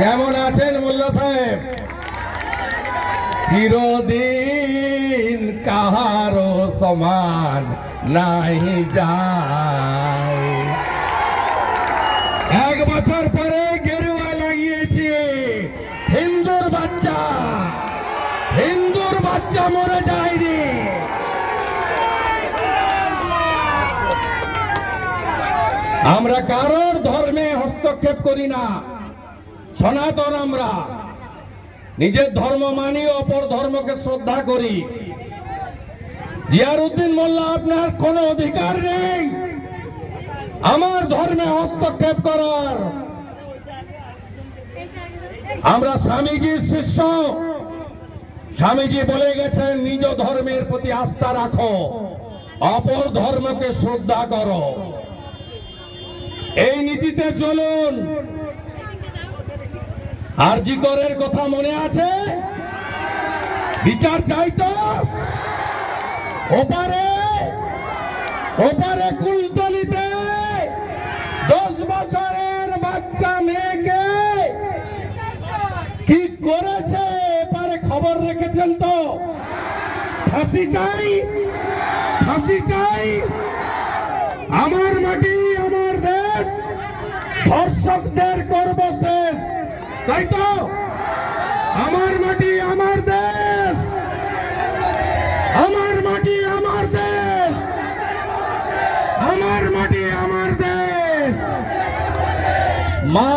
কেমন আছেন মোল্লা সাহেব? চিরদিন কাহারো সমান নাই যায়। 1 বছর পরে গেরুয়া লাগিয়েছি। হিন্দুর বাচ্চা মরে যায়নি। আমরা কারোর ধর্মে হস্তক্ষেপ করি না। সনাতন আমরা নিজের ধর্ম মানি, অপর ধর্মকে শ্রদ্ধা করি। জিয়ারউদ্দিন মোল্লা, আপনার কোনো অধিকার নেই আমার ধর্মে হস্তক্ষেপ করার। আমরা স্বামীজির শিষ্য। স্বামীজি বলে গেছেন, নিজ ধর্মের প্রতি আস্থা রাখো, অপর ধর্মকে শ্রদ্ধা করো। এই নীতিতে চলুন। আরজি করের কথা মনে আছে? বিচার চাই তো? ওপারে কুলতলিতে 10 বছরের বাচ্চা মেয়েকে কি করেছে এপারে খবর রেখেছেন তো? ফাঁসি চাই। আমার মাটি আমার দেশ, ধর্ষকদের করব শেষ। তাই তো? আমার মাটি আমার দেশ, আমার মাটি আমার দেশ, আমার মাটি আমার দেশ। মা